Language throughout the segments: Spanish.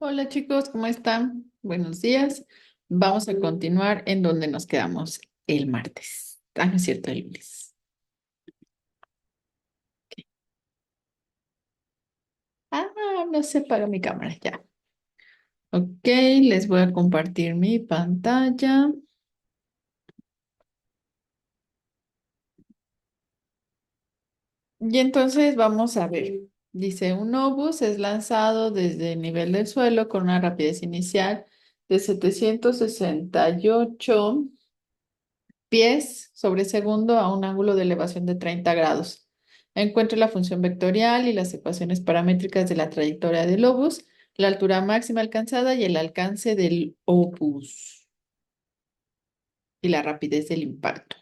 Hola chicos, ¿cómo están? Buenos días. Vamos a continuar en donde nos quedamos el martes. Ah, no es cierto, el lunes. Ah, no se apaga mi cámara ya. Ok, les voy a compartir mi pantalla. Y entonces vamos a ver. Dice, un obús es lanzado desde el nivel del suelo con una rapidez inicial de 768 pies sobre segundo a un ángulo de elevación de 30 grados. Encuentre la función vectorial y las ecuaciones paramétricas de la trayectoria del obús, la altura máxima alcanzada y el alcance del obús y la rapidez del impacto.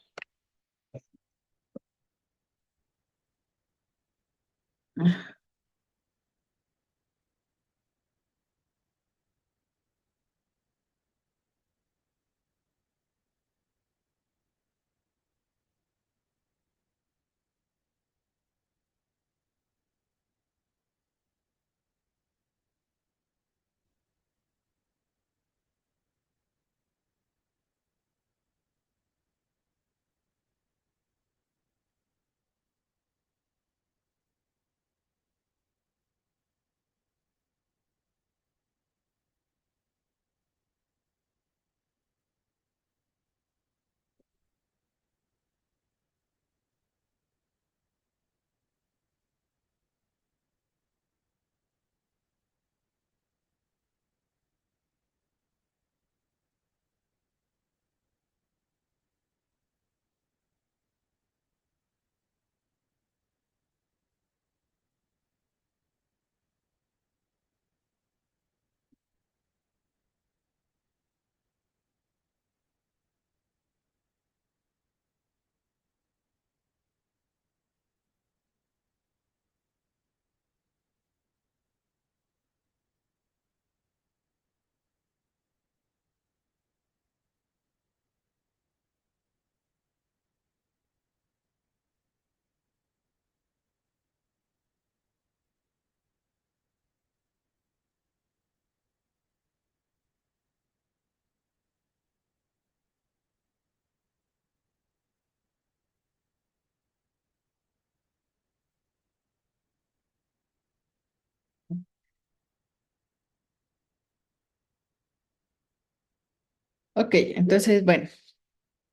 Ok, entonces, bueno,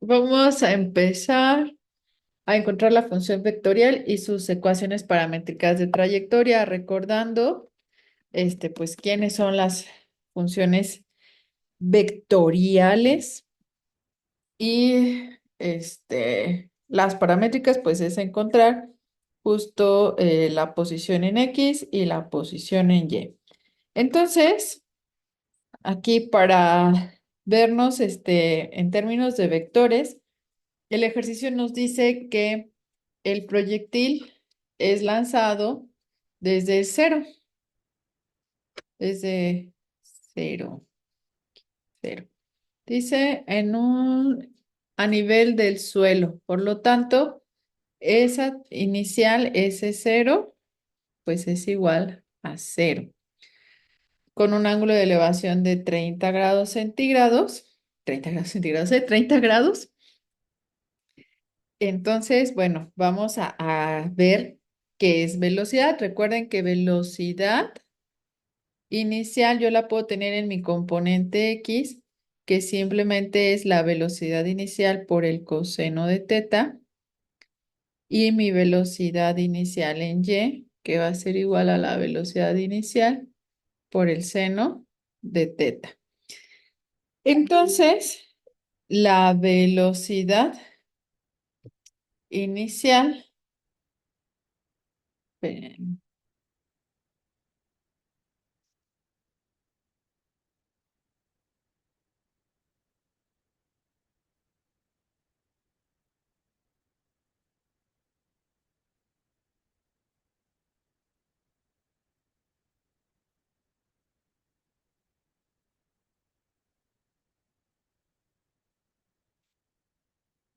vamos a empezar a encontrar la función vectorial y sus ecuaciones paramétricas de trayectoria, recordando, pues, quiénes son las funciones vectoriales. Y las paramétricas, pues es encontrar justo la posición en X y la posición en Y. Entonces, aquí para vernos en términos de vectores, el ejercicio nos dice que el proyectil es lanzado desde cero, desde cero, cero. Dice a nivel del suelo. Por lo tanto, esa inicial S0, pues es igual a cero, con un ángulo de elevación de 30 grados centígrados, 30 grados centígrados, 30 grados. Entonces, bueno, vamos a ver qué es velocidad. Recuerden que velocidad inicial yo la puedo tener en mi componente X, que simplemente es la velocidad inicial por el coseno de teta, y mi velocidad inicial en Y, que va a ser igual a la velocidad inicial por el seno de teta. Entonces, la velocidad inicial, esperen,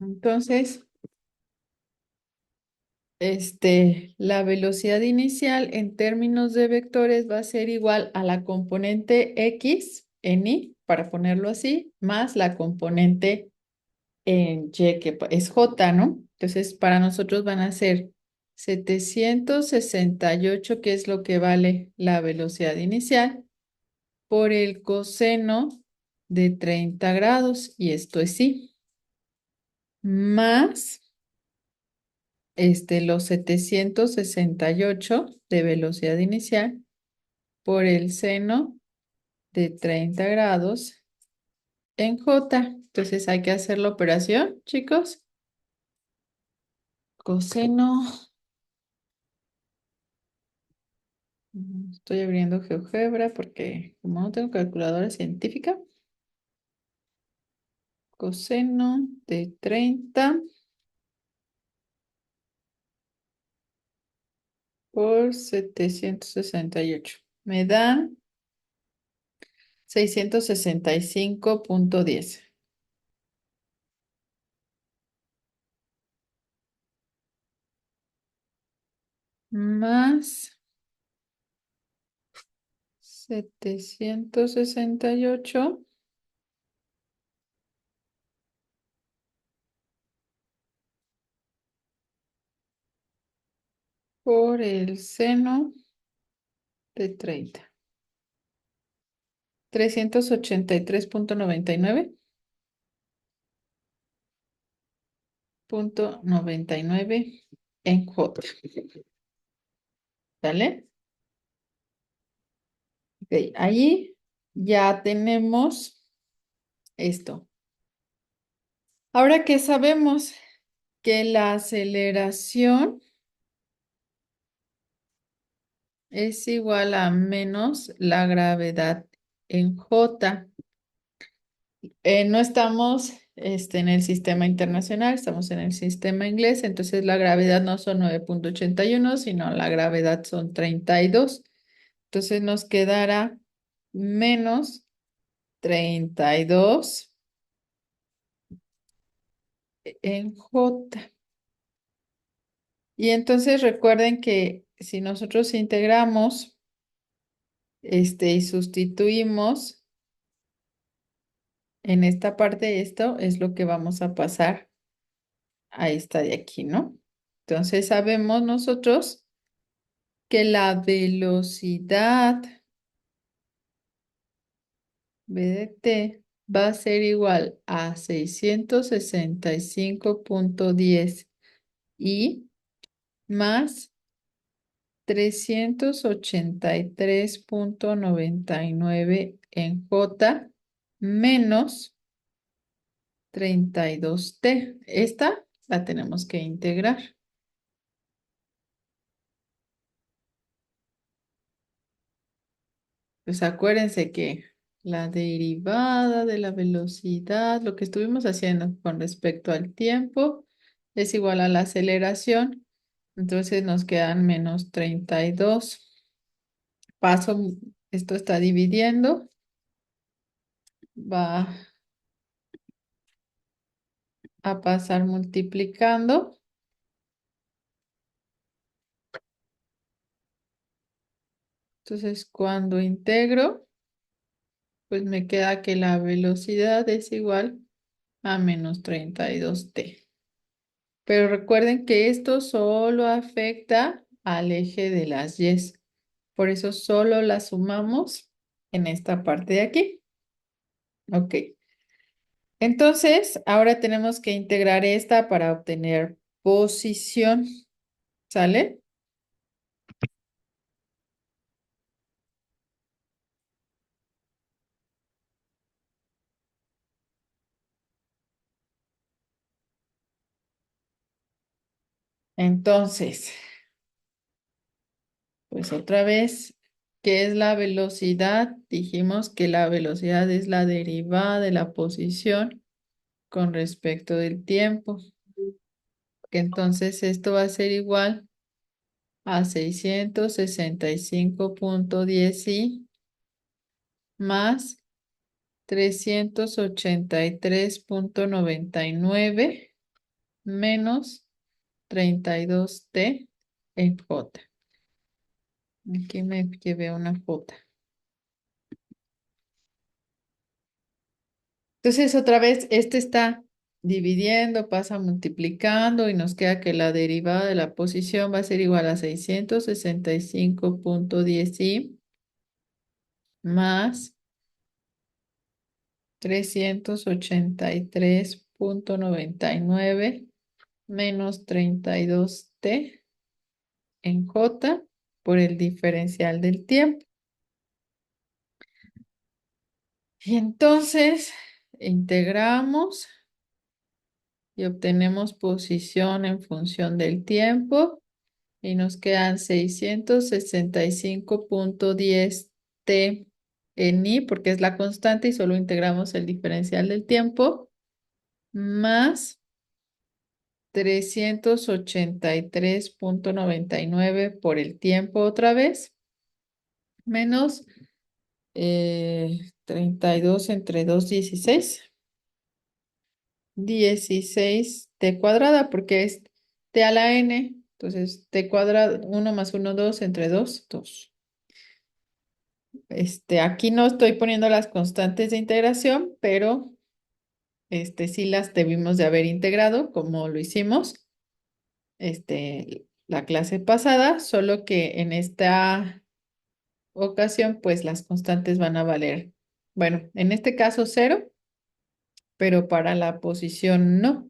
entonces, La velocidad inicial en términos de vectores va a ser igual a la componente x en y, para ponerlo así, más la componente en y, que es j, ¿no? Entonces, para nosotros van a ser 768, que es lo que vale la velocidad inicial, por el coseno de 30 grados, y esto es sí, más los 768 de velocidad inicial por el seno de 30 grados en J. Entonces hay que hacer la operación, chicos. Coseno, estoy abriendo GeoGebra porque como no tengo calculadora científica, coseno de 30 por 768. Me dan 665,10. Más 768 por el seno de 30. 383,99 en J. ¿Vale? Ok, ahí ya tenemos esto. Ahora que sabemos que la aceleración es igual a menos la gravedad en J. No estamos en el sistema internacional, estamos en el sistema inglés, entonces la gravedad no son 9,81, sino la gravedad son 32. Entonces nos quedará menos 32 en J. Y entonces recuerden que si nosotros integramos y sustituimos en esta parte, esto es lo que vamos a pasar a esta de aquí, ¿no? Entonces sabemos nosotros que la velocidad v de t va a ser igual a 665,10 y más 383,99 en J menos 32t. Esta la tenemos que integrar. Pues acuérdense que la derivada de la velocidad, lo que estuvimos haciendo con respecto al tiempo, es igual a la aceleración. Entonces nos quedan menos 32. Paso, esto está dividiendo, va a pasar multiplicando. Entonces cuando integro, pues me queda que la velocidad es igual a menos 32t. Pero recuerden que esto solo afecta al eje de las y. Por eso solo la sumamos en esta parte de aquí. Ok. Entonces, ahora tenemos que integrar esta para obtener posición. ¿Sale? Entonces, pues otra vez, ¿qué es la velocidad? Dijimos que la velocidad es la derivada de la posición con respecto del tiempo. Que entonces esto va a ser igual a 665,10 y más 383,99 menos 32t en j. Aquí me llevé una j. Entonces, otra vez, este está dividiendo, pasa multiplicando y nos queda que la derivada de la posición va a ser igual a 665.10i más 383.99 menos 32t en j por el diferencial del tiempo. Y entonces integramos y obtenemos posición en función del tiempo y nos quedan 665.10t en i porque es la constante y solo integramos el diferencial del tiempo más 383.99 por el tiempo otra vez menos 32 entre 2, 16. 16t cuadrada porque es t a la n. Entonces, t cuadrado, 1 más 1, 2, entre 2, 2. Aquí no estoy poniendo las constantes de integración, pero sí las debimos de haber integrado como lo hicimos la clase pasada, solo que en esta ocasión, pues las constantes van a valer, bueno, en este caso 0, pero para la posición no.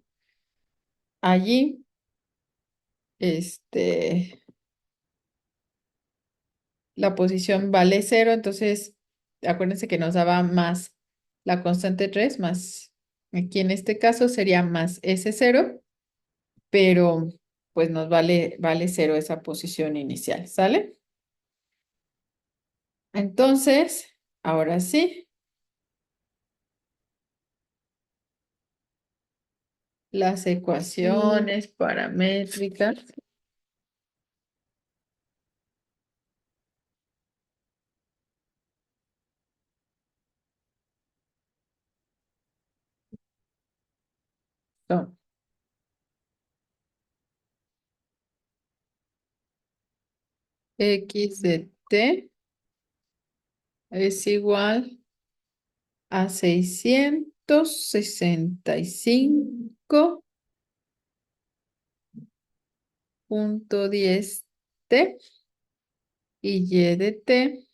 Allí, la posición vale 0, entonces acuérdense que nos daba más la constante 3 más, aquí en este caso sería más ese 0, pero pues nos vale 0 esa posición inicial, ¿sale? Entonces, ahora sí, las ecuaciones paramétricas son x de t es igual a 665.10t y y de t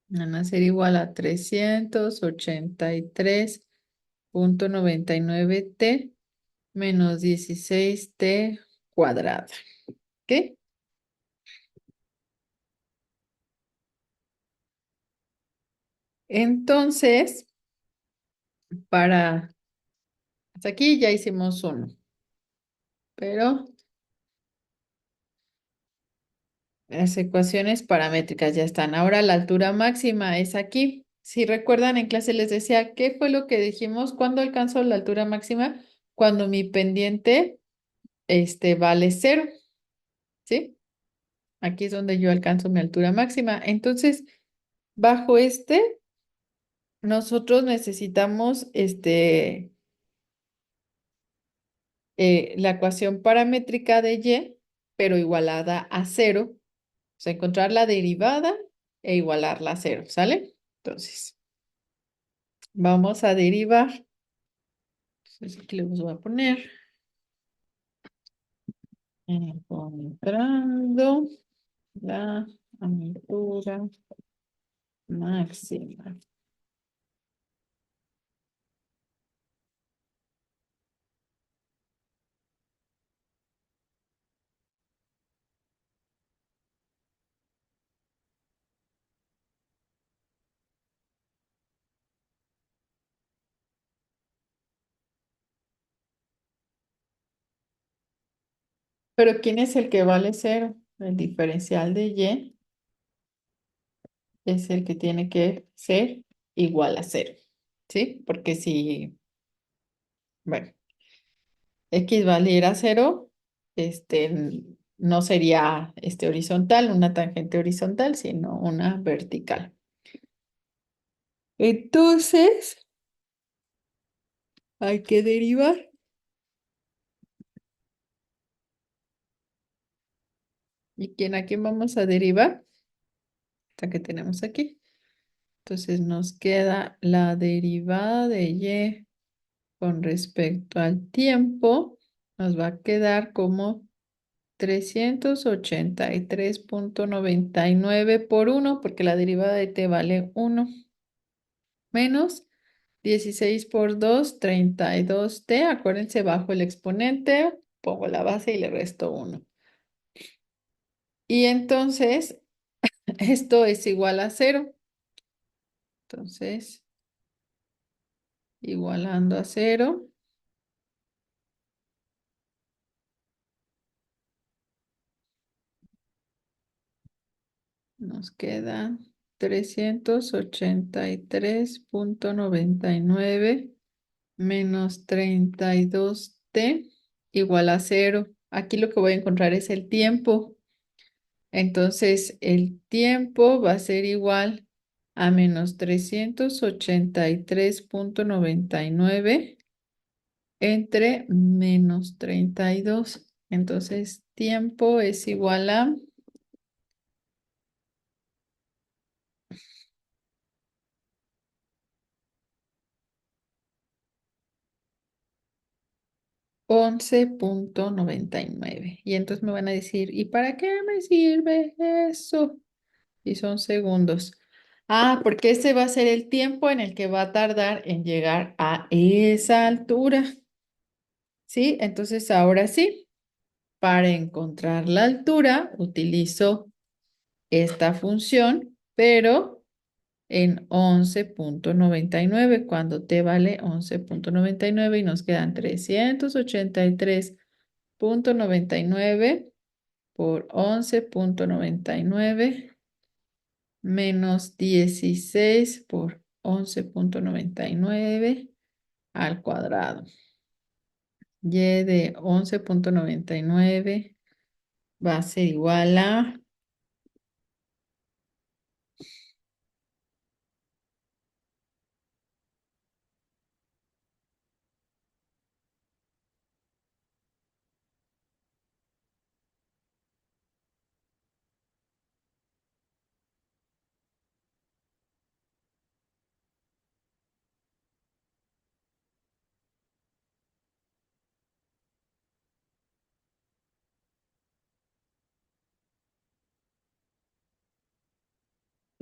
van a ser igual a 383.99t menos 16t cuadrada. ¿Ok? Entonces, hasta aquí ya hicimos uno, pero las ecuaciones paramétricas ya están. Ahora la altura máxima es aquí. Si recuerdan, en clase les decía, ¿qué fue lo que dijimos? ¿Cuándo alcanzo la altura máxima? Cuando mi pendiente vale 0, ¿sí? Aquí es donde yo alcanzo mi altura máxima. Entonces, bajo nosotros necesitamos la ecuación paramétrica de y, pero igualada a 0. O sea, encontrar la derivada e igualarla a 0, ¿sale? Entonces, vamos a derivar. Entonces, aquí les voy a poner. Encontrando la altura máxima. Pero ¿quién es el que vale 0? El diferencial de y es el que tiene que ser igual a 0, ¿sí? Porque si, bueno, x valiera 0, no sería horizontal, una tangente horizontal, sino una vertical. Entonces, hay que derivar. a quién vamos a derivar? Esta que tenemos aquí. Entonces nos queda la derivada de y con respecto al tiempo. Nos va a quedar como 383,99 por uno, porque la derivada de t vale 1, menos 16 por 2, 32t. Acuérdense, bajo el exponente, pongo la base y le resto 1. Y entonces, esto es igual a 0. Entonces, igualando a 0, nos queda 383,99 menos 32t igual a 0. Aquí lo que voy a encontrar es el tiempo. Entonces, el tiempo va a ser igual a menos 383,99 entre menos 32. Entonces, tiempo es igual a 11,99. Y entonces me van a decir, ¿y para qué me sirve eso? Y son segundos. Ah, porque ese va a ser el tiempo en el que va a tardar en llegar a esa altura. ¿Sí? Entonces ahora sí, para encontrar la altura, utilizo esta función, pero en 11,99, cuando t vale 11,99 y nos quedan 383,99 por 11,99 menos 16 por 11,99 al cuadrado. Y de 11,99 va a ser igual a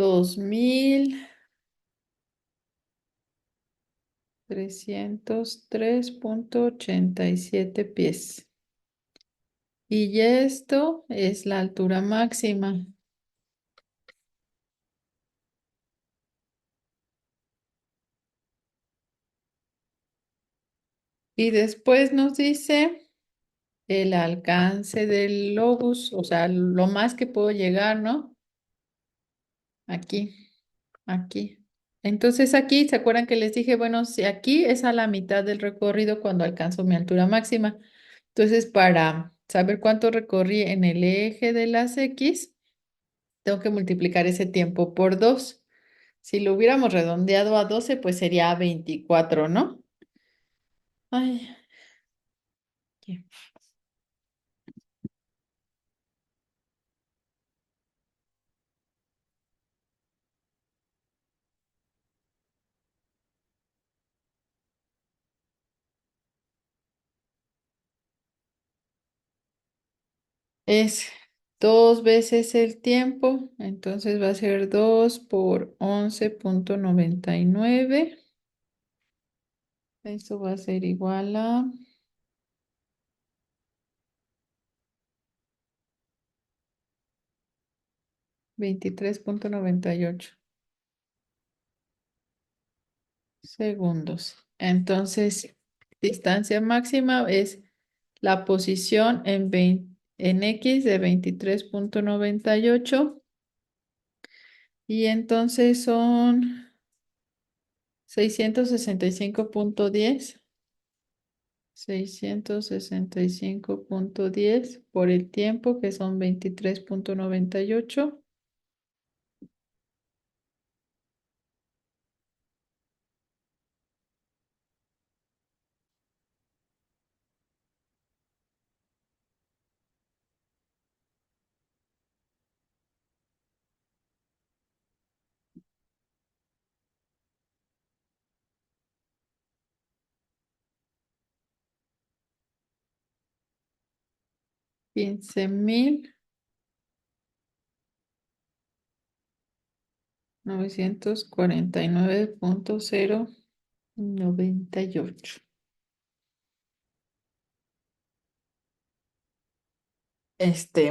2,303,87 pies. Y esto es la altura máxima. Y después nos dice el alcance del lobus, o sea, lo más que puedo llegar, ¿no? Aquí, aquí. Entonces aquí, ¿se acuerdan que les dije, bueno, si aquí es a la mitad del recorrido cuando alcanzo mi altura máxima? Entonces, para saber cuánto recorrí en el eje de las X, tengo que multiplicar ese tiempo por 2. Si lo hubiéramos redondeado a 12, pues sería 24, ¿no? Ay, qué- es 2 veces el tiempo, entonces va a ser 2 por 11,99. Eso va a ser igual a 23,98 segundos. Entonces, distancia máxima es la posición en X de 23,98 y entonces son 665,10. 665,10 por el tiempo, que son 23,98. 15.949.098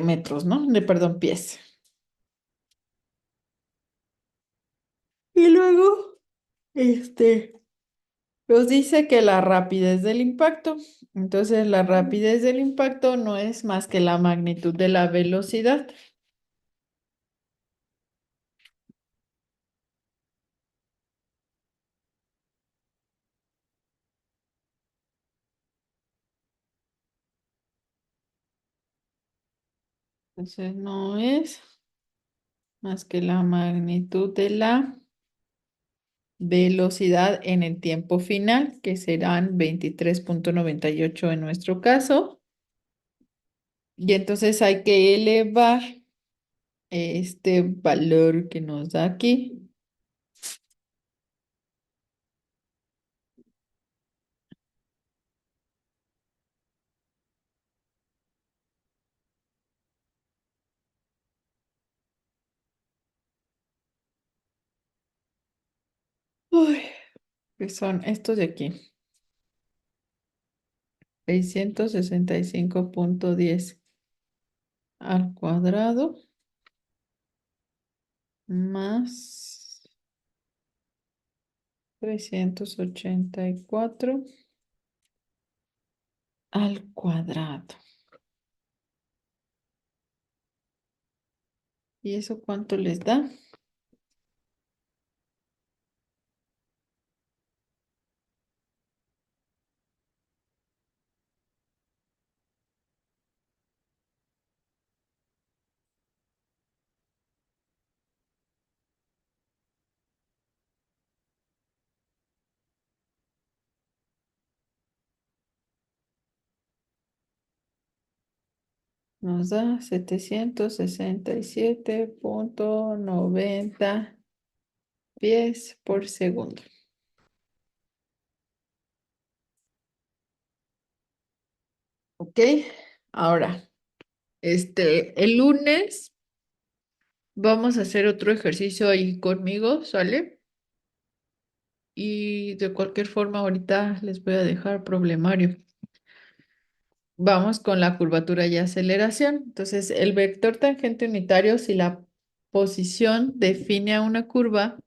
metros, ¿no? Perdón, pies. Y luego, este, nos dice que la rapidez del impacto. Entonces, la rapidez del impacto no es más que la magnitud de la velocidad. Entonces, no es más que la magnitud de la velocidad en el tiempo final, que serán 23.98 en nuestro caso. Y entonces hay que elevar este valor que nos da aquí. Uy, que son estos de aquí. 665.10 al cuadrado más 384 al cuadrado. ¿Y eso cuánto les da? Nos da 767.90 pies por segundo. ¿Ok? Ahora, el lunes vamos a hacer otro ejercicio ahí conmigo, ¿sale? Y de cualquier forma, ahorita les voy a dejar problemario. Vamos con la curvatura y aceleración. Entonces, el vector tangente unitario, si la posición define a una curva,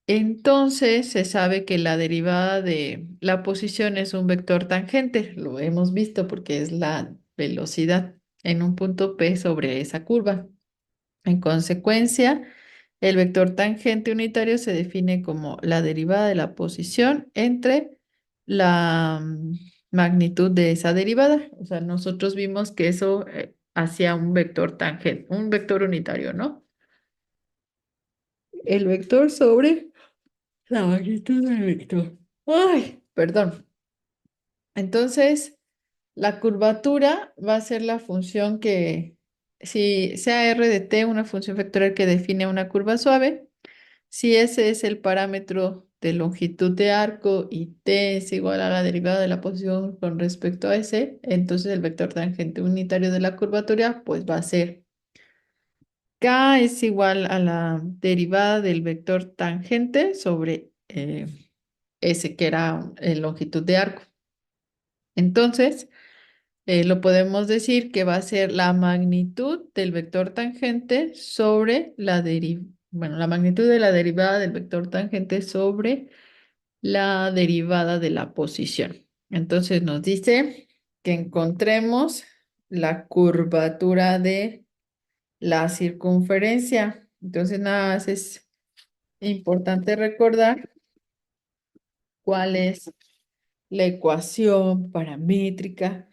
entonces se sabe que la derivada de la posición es un vector tangente. Lo hemos visto porque es la velocidad en un punto P sobre esa curva. En consecuencia, el vector tangente unitario se define como la derivada de la posición entre la magnitud de esa derivada. O sea, nosotros vimos que eso hacía un vector tangente, un vector unitario, ¿no? El vector sobre la magnitud del vector. Ay, perdón. Entonces, la curvatura va a ser la función que, si sea r de t, una función vectorial que define una curva suave, si ese es el parámetro de longitud de arco y t es igual a la derivada de la posición con respecto a ese, entonces el vector tangente unitario de la curvatura pues va a ser k es igual a la derivada del vector tangente sobre ese que era longitud de arco. Entonces, lo podemos decir que va a ser la magnitud del vector tangente sobre bueno, la magnitud de la derivada del vector tangente sobre la derivada de la posición. Entonces nos dice que encontremos la curvatura de la circunferencia. Entonces nada más es importante recordar cuál es la ecuación paramétrica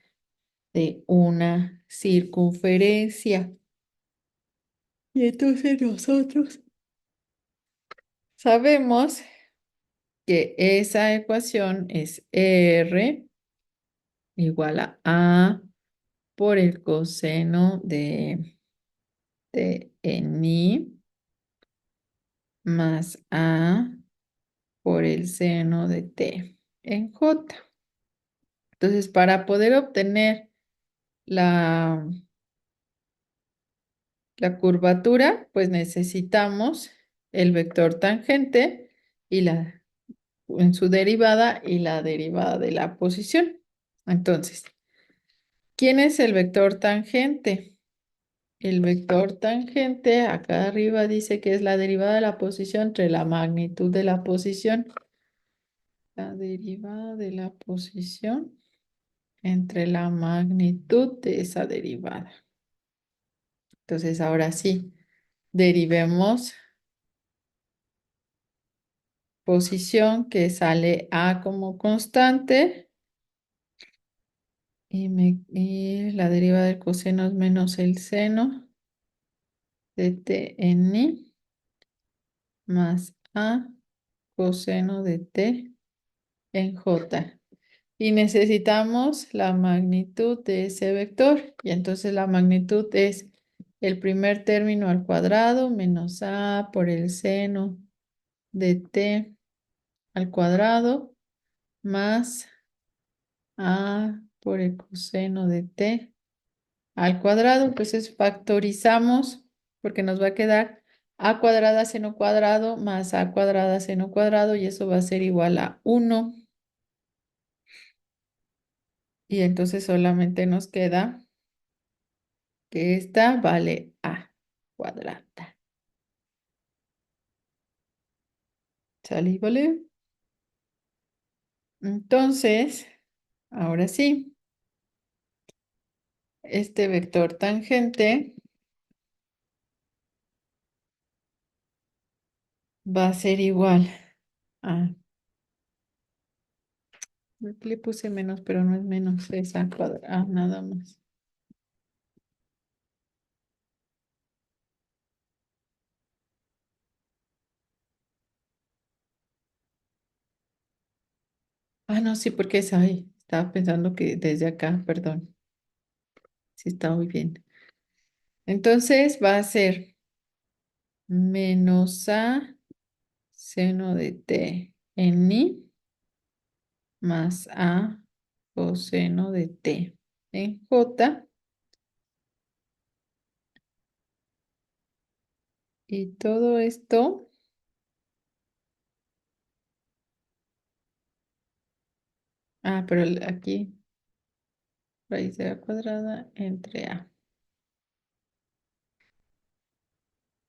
de una circunferencia. Y entonces nosotros sabemos que esa ecuación es R igual a A por el coseno de ni más A por el seno de T en J. Entonces, para poder obtener la, la curvatura, pues necesitamos el vector tangente y en su derivada y la derivada de la posición. Entonces, ¿quién es el vector tangente? El vector tangente, acá arriba dice que es la derivada de la posición entre la magnitud de la posición. La derivada de la posición entre la magnitud de esa derivada. Entonces, ahora sí, derivemos posición que sale A como constante y la derivada del coseno es menos el seno de t en i más A coseno de t en j. Y necesitamos la magnitud de ese vector. Y entonces la magnitud es el primer término al cuadrado menos A por el seno de t al cuadrado más A por el coseno de t al cuadrado. Entonces factorizamos porque nos va a quedar a cuadrada seno cuadrado más a cuadrada seno cuadrado y eso va a ser igual a 1. Y entonces solamente nos queda que esta vale a cuadrada. ¿Sale? ¿Vale? Entonces, ahora sí, este vector tangente va a ser igual a... Le puse menos, pero no es menos, es a cuadrada, nada más. No, sí, porque es ahí. Estaba pensando que desde acá, perdón. Sí, está muy bien. Entonces va a ser menos a seno de t en i más a coseno de t en j. Y todo esto, pero aquí raíz de a cuadrada entre a.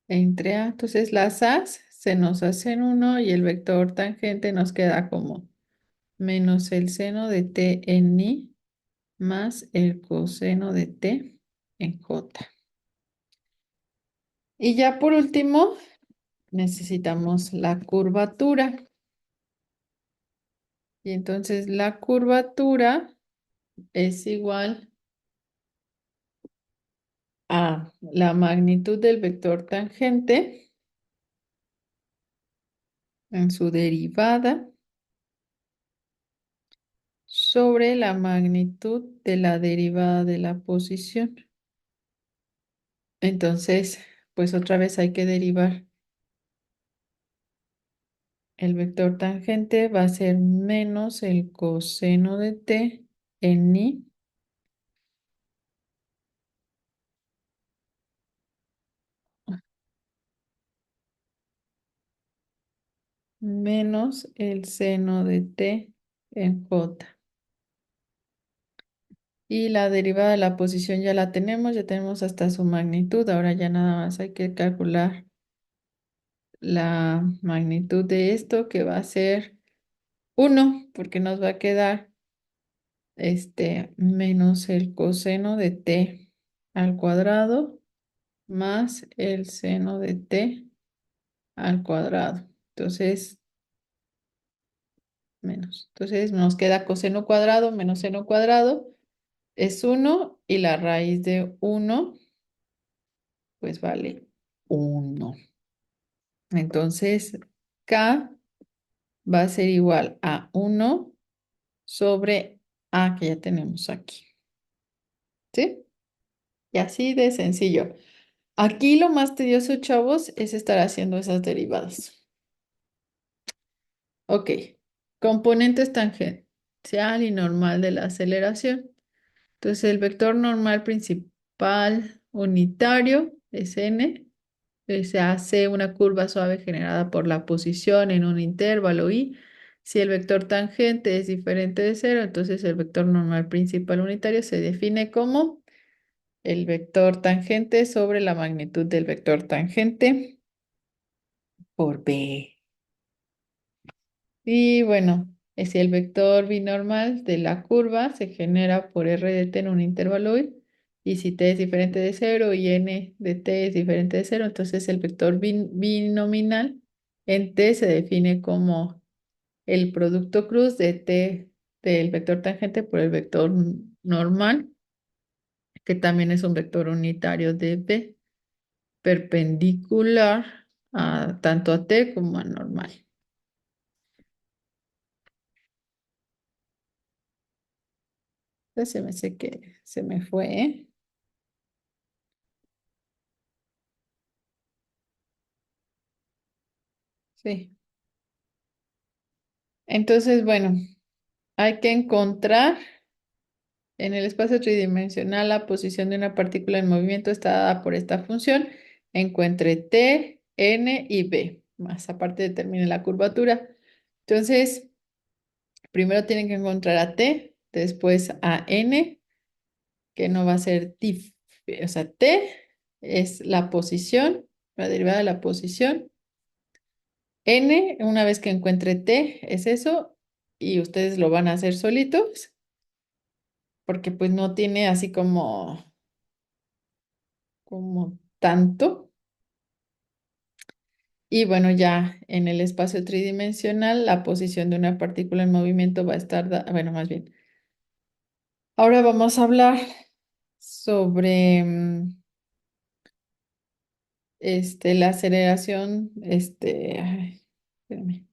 Entre a, entonces las a's se nos hacen 1 y el vector tangente nos queda como menos el seno de t en i más el coseno de t en j. Y ya por último, necesitamos la curvatura. Y entonces la curvatura es igual a la magnitud del vector tangente en su derivada sobre la magnitud de la derivada de la posición. Entonces, pues otra vez hay que derivar. El vector tangente va a ser menos el coseno de t en i menos el seno de t en j. Y la derivada de la posición ya tenemos hasta su magnitud. Ahora ya nada más hay que calcular la magnitud de esto que va a ser 1, porque nos va a quedar menos el coseno de t al cuadrado más el seno de t al cuadrado. Entonces, menos. Entonces nos queda coseno cuadrado menos seno cuadrado es 1 y la raíz de 1 pues vale 1. Entonces, k va a ser igual a 1 sobre a que ya tenemos aquí. ¿Sí? Y así de sencillo. Aquí lo más tedioso, chavos, es estar haciendo esas derivadas. Ok. Componentes tangencial y normal de la aceleración. Entonces el vector normal principal unitario es n. Se hace una curva suave generada por la posición en un intervalo y si el vector tangente es diferente de cero, entonces el vector normal principal unitario se define como el vector tangente sobre la magnitud del vector tangente por b. Y bueno, si el vector binormal de la curva se genera por r de t en un intervalo y si t es diferente de cero y n de t es diferente de cero, entonces el vector binominal en t se define como el producto cruz de t del vector tangente por el vector normal, que también es un vector unitario de b, perpendicular a tanto a t como a normal. Entonces se me hace que se me fue, ¿eh? Sí. Entonces, bueno, hay que encontrar en el espacio tridimensional la posición de una partícula en movimiento está dada por esta función. Encuentre t, n y b. Más aparte determine la curvatura. Entonces, primero tienen que encontrar a t, después a n, que no va a ser o sea, t es la posición, la derivada de la posición. N, una vez que encuentre t, es eso, y ustedes lo van a hacer solitos, porque pues no tiene así como tanto. Y bueno, ya en el espacio tridimensional, la posición de una partícula en movimiento va a estar, bueno, más bien. Ahora vamos a hablar sobre la aceleración, ay, espérame.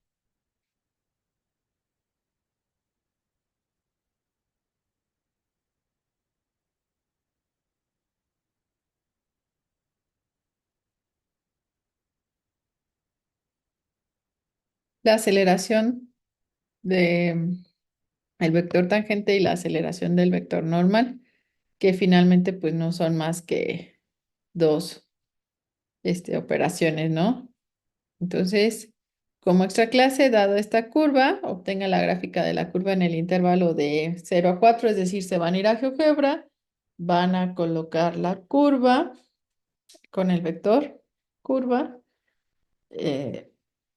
La aceleración de el vector tangente y la aceleración del vector normal, que finalmente pues no son más que dos operaciones, ¿no? Entonces, como extra clase, dado esta curva, obtenga la gráfica de la curva en el intervalo de 0 a 4, es decir, se van a ir a GeoGebra, van a colocar la curva con el vector curva, eh,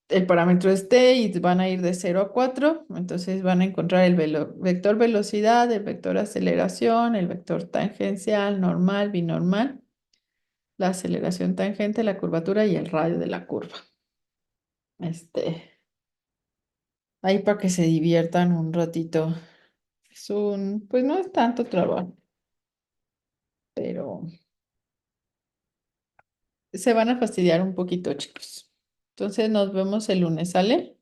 el parámetro es t y van a ir de 0 a 4, entonces van a encontrar el vector velocidad, el vector aceleración, el vector tangencial, normal, binormal, la aceleración tangente, la curvatura y el radio de la curva. Ahí para que se diviertan un ratito. Pues no es tanto trabajo, pero se van a fastidiar un poquito, chicos. Entonces nos vemos el lunes, ¿sale?